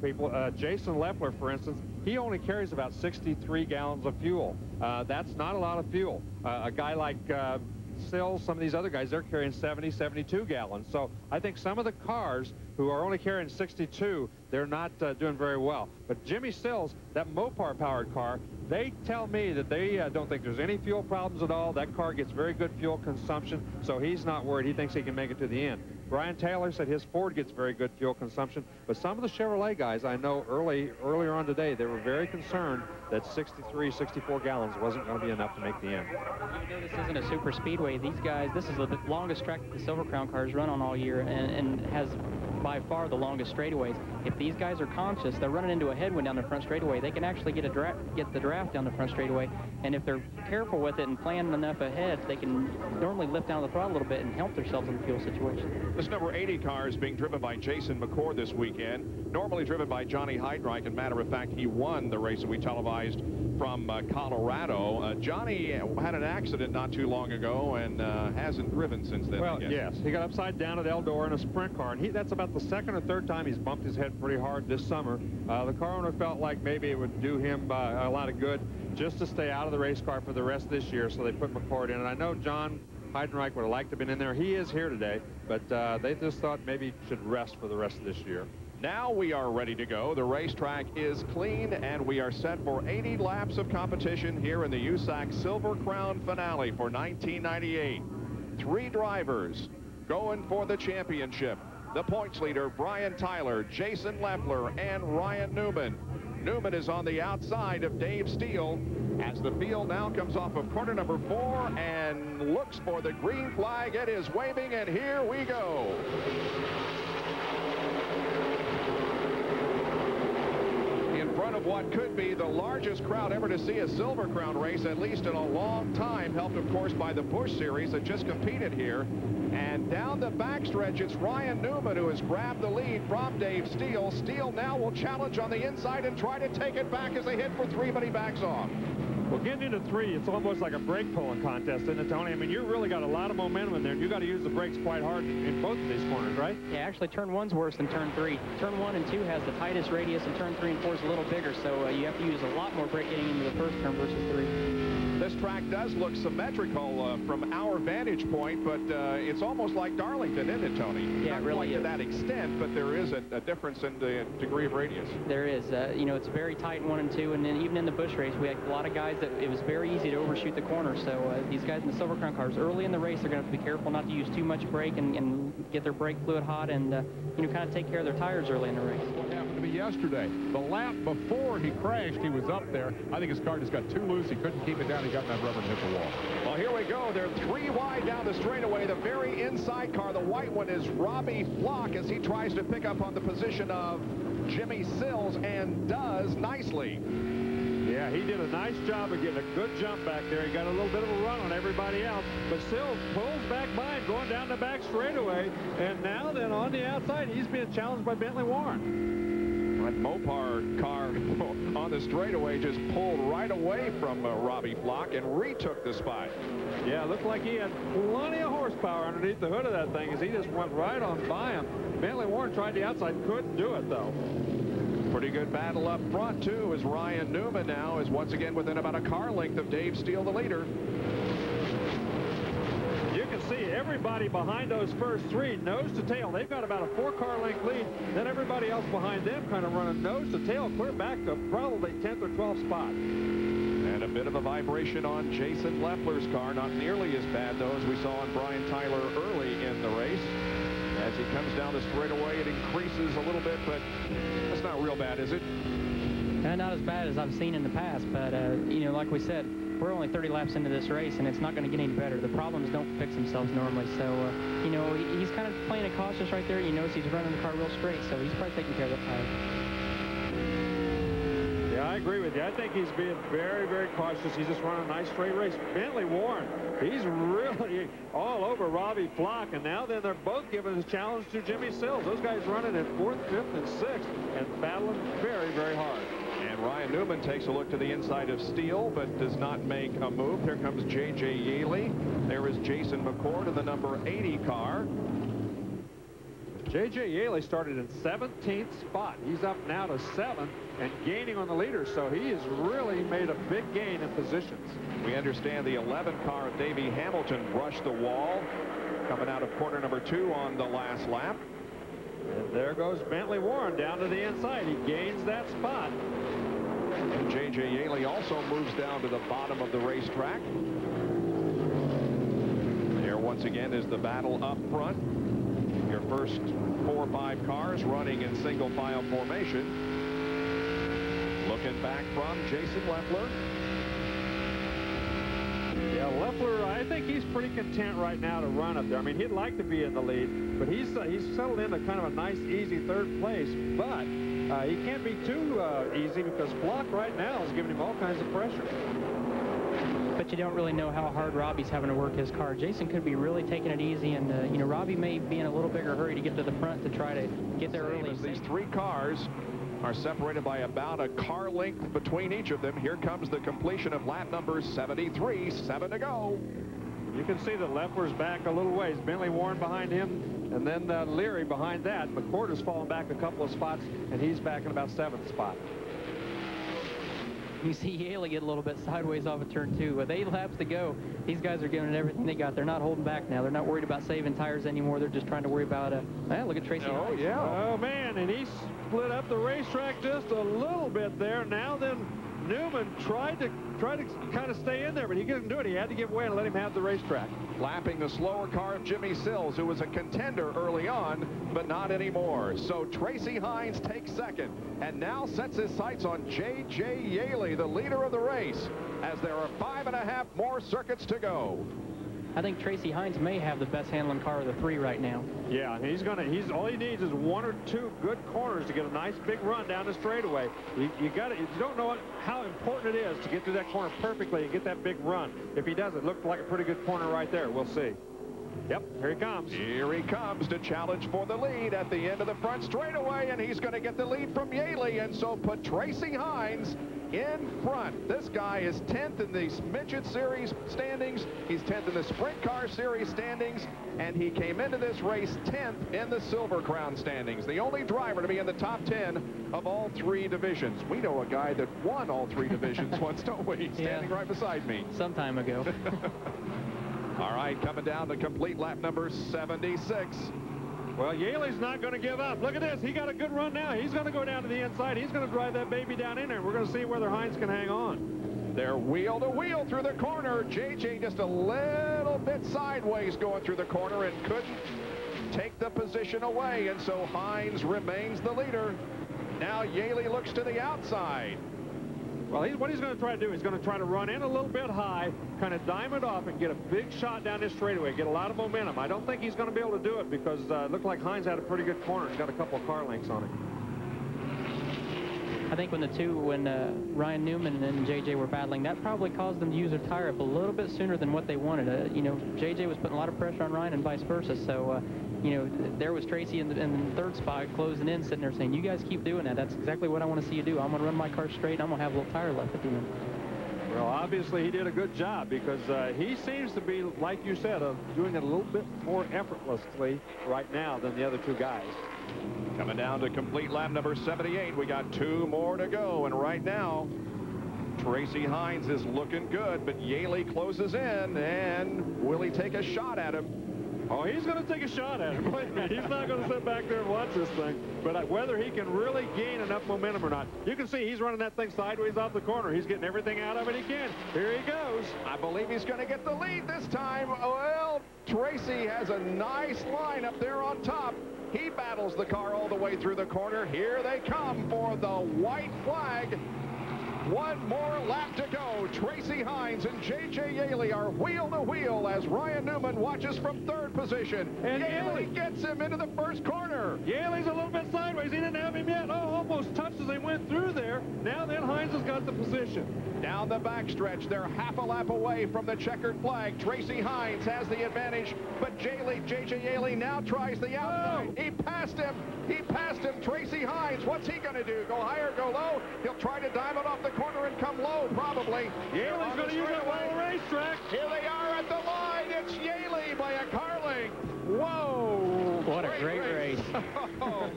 People, Jason Leffler, for instance, he only carries about 63 gallons of fuel. That's not a lot of fuel. A guy like Sills, some of these other guys, they're carrying 70, 72 gallons. So I think some of the cars who are only carrying 62, they're not doing very well. But Jimmy Sills, that Mopar-powered car, they tell me that they don't think there's any fuel problems at all. That car gets very good fuel consumption, so he's not worried. He thinks he can make it to the end. Brian Taylor said his Ford gets very good fuel consumption, but some of the Chevrolet guys I know earlier on today, they were very concerned that 63, 64 gallons wasn't going to be enough to make the end. Even though this isn't a super speedway, these guys, this is the longest track that the Silver Crown cars run on all year, and has by far the longest straightaways. If these guys are conscious, they're running into a headwind down the front straightaway, they can actually get the draft down the front straightaway, and if they're careful with it and plan enough ahead, they can normally lift down the throttle a little bit and help themselves in the fuel situation. This number 80 car is being driven by Jason McCord this weekend, normally driven by Johnny Heidreich. As a matter of fact, he won the race that we televised from Colorado. Johnny had an accident not too long ago and hasn't driven since then. Well, yes, he got upside down at Eldora in a sprint car, and that's about the second or third time he's bumped his head pretty hard this summer. The car owner felt like maybe it would do him a lot of good just to stay out of the race car for the rest of this year, so they put McCord in. And I know John Heidenreich would have liked to have been in there. He is here today, but they just thought maybe he should rest for the rest of this year. Now we are ready to go. The racetrack is clean, and we are set for 80 laps of competition here in the USAC Silver Crown finale for 1998. 3 drivers going for the championship. The points leader, Brian Tyler, Jason Leffler, and Ryan Newman. Newman is on the outside of Dave Steele as the field now comes off of corner number 4 and looks for the green flag. It is waving, and here we go. In front of what could be the largest crowd ever to see a Silver Crown race, at least in a long time, helped of course by the Busch Series that just competed here. And down the backstretch, it's Ryan Newman who has grabbed the lead from Dave Steele. Steele now will challenge on the inside and try to take it back as they hit for 3, but he backs off. Well, getting into 3, it's almost like a brake pulling contest, isn't it, Tony? I mean, you really got a lot of momentum in there, and you got to use the brakes quite hard in both of these corners, right? Yeah, actually, turn 1's worse than turn 3. Turn 1 and 2 has the tightest radius, and turn 3 and 4 is a little bigger, so you have to use a lot more brake getting into the first turn versus 3. This track does look symmetrical from our vantage point, but it's almost like Darlington, isn't it, Tony? Yeah, not it really quite is. To that extent, but there is a difference in the degree of radius. There is. You know, it's very tight in 1 and 2, and then even in the Busch race, we had a lot of guys that it was very easy to overshoot the corner. So these guys in the Silver Crown cars, early in the race, they're going to have to be careful not to use too much brake and get their brake fluid hot and, you know, kind of take care of their tires early in the race. What happened to me yesterday? The lap before he crashed, he was up there. I think his car just got too loose. He couldn't keep it down. He got in that rubber and hit the wall. Well, here we go. They're 3 wide down the straightaway. The very inside car, the white one, is Robbie Flock as he tries to pick up on the position of Jimmy Sills, and does nicely. Yeah, he did a nice job of getting a good jump back there. He got a little bit of a run on everybody else, but Sills pulls back by him going down the back straightaway, and now then on the outside, he's being challenged by Bentley Warren. That Mopar car on the straightaway just pulled right away from Robbie Flock and retook the spot. Yeah, it looked like he had plenty of horsepower underneath the hood of that thing as he just went right on by him. Bentley Warren tried the outside, couldn't do it though. Pretty good battle up front too, as Ryan Newman now is once again within about a car length of Dave Steele, the leader. You can see everybody behind those first 3 nose to tail. They've got about a 4-car length lead. Then everybody else behind them kind of running nose to tail, clear back to probably 10th or 12th spot. And a bit of a vibration on Jason Leffler's car. Not nearly as bad, though, as we saw on Brian Tyler early in the race. As he comes down the straightaway, it increases a little bit, but that's not real bad, is it? Not as bad as I've seen in the past, but, you know, like we said, we're only 30 laps into this race, and it's not going to get any better. The problems don't fix themselves normally, so, you know, he's kind of playing it cautious right there. You notice he's running the car real straight, so he's probably taking care of the tire. Yeah, I agree with you. I think he's being very, very cautious. He's just running a nice straight race. Bentley Warren, he's really all over Robbie Flock, and now then they're both giving a challenge to Jimmy Sills. Those guys running in 4th, 5th, and 6th and battling very, very hard. And Ryan Newman takes a look to the inside of Steele, but does not make a move. Here comes J.J. Yeley. There is Jason McCord in the number 80 car. J.J. Yeley started in 17th spot. He's up now to 7th and gaining on the leaders, so he has really made a big gain in positions. We understand the 11 car of Davey Hamilton brushed the wall coming out of corner number 2 on the last lap. And there goes Bentley Warren down to the inside. He gains that spot. And J.J. Yeley also moves down to the bottom of the racetrack. There once again is the battle up front. Your first 4 or 5 cars running in single file formation. Looking back from Jason Leffler. Yeah, Leffler, I think he's pretty content right now to run up there. I mean, he'd like to be in the lead, but he's settled into kind of a nice, easy 3rd place. But he can't be too easy because Block right now is giving him all kinds of pressure. But you don't really know how hard Robbie's having to work his car. Jason could be really taking it easy, and you know, Robbie may be in a little bigger hurry to get to the front to try to get there early. These 3 cars are separated by about a car length between each of them. Here comes the completion of lap number 73. 7 to go. You can see that Leffler's back a little ways. Bentley Warren behind him, and then Leary behind that. McCord has fallen back a couple of spots, and he's back in about 7th spot. You see Yeley get a little bit sideways off of turn 2. With 8 laps to go, these guys are giving it everything they got. They're not holding back now. They're not worried about saving tires anymore. They're just trying to worry about look at Tracy Oh, Hines. yeah. Oh, man, and he split up the racetrack just a little bit there. Now then, Newman tried to kind of stay in there, but he couldn't do it. He had to give way and let him have the racetrack. Lapping the slower car of Jimmy Sills, who was a contender early on, but not anymore. So Tracy Hines takes 2nd and now sets his sights on J.J. Yeley, the leader of the race, as there are 5.5 more circuits to go. I think Tracy Hines may have the best handling car of the 3 right now. Yeah, all he needs is 1 or 2 good corners to get a nice big run down the straightaway. You don't know how important it is to get through that corner perfectly and get that big run. If he does, it looked like a pretty good corner right there. We'll see. Yep, here he comes. Here he comes to challenge for the lead at the end of the front straightaway, and he's going to get the lead from Yeley, and so put Tracy Hines in front. This guy is 10th in the Midget Series standings. He's 10th in the Sprint Car Series standings, and he came into this race 10th in the Silver Crown standings. The only driver to be in the top 10 of all 3 divisions. We know a guy that won all 3 divisions once, don't we? Standing right beside me. Some time ago. All right, coming down to complete lap number 76. Well, Yeley's not going to give up. Look at this. He got a good run now. He's going to go down to the inside. He's going to drive that baby down in there. We're going to see whether Hines can hang on. They're wheel to wheel through the corner. JJ just a little bit sideways going through the corner and couldn't take the position away. And so Hines remains the leader. Now Yeley looks to the outside. Well, what he's going to try to do, he's going to try to run in a little bit high, kind of dime it off and get a big shot down this straightaway, get a lot of momentum. I don't think he's going to be able to do it because it looked like Hines had a pretty good corner. He's got a couple of car lengths on it. I think when Ryan Newman and JJ were battling, that probably caused them to use their tire up a little bit sooner than what they wanted. You know, JJ was putting a lot of pressure on Ryan and vice versa. So, you know, there was Tracy in the 3rd spot closing in, sitting there saying, you guys keep doing that. That's exactly what I want to see you do. I'm going to run my car straight, and I'm going to have a little tire left at the end. Well, obviously he did a good job because he seems to be, like you said, doing it a little bit more effortlessly right now than the other 2 guys. Coming down to complete lap number 78. We got 2 more to go, and right now Tracy Hines is looking good, but Yeley closes in, and will he take a shot at him? Oh, he's going to take a shot at him. He's not going to sit back there and watch this thing. But whether he can really gain enough momentum or not, you can see he's running that thing sideways off the corner. He's getting everything out of it he can. Here he goes. I believe he's going to get the lead this time. Well, Tracy has a nice line up there on top. He battles the car all the way through the corner. Here they come for the white flag. 1 more lap to go. Tracy Hines and J.J. Yeley are wheel to wheel as Ryan Newman watches from 3rd position. And Yeley gets him into the 1st corner. Yeley's a little bit sideways. He didn't have him yet. Oh, almost touched as they went through there. Now then Hines has got the position. Down the backstretch, they're half a lap away from the checkered flag. Tracy Hines has the advantage, but J.J. Yeley now tries the outside. He passed him. Tracy Hines, what's he going to do? Go high or go low? He'll try to dive it off the corner and come low, probably. Yeley's going to use that whole racetrack. Here they are at the line. It's Yeley by a car length. Whoa! What a great race. Oh,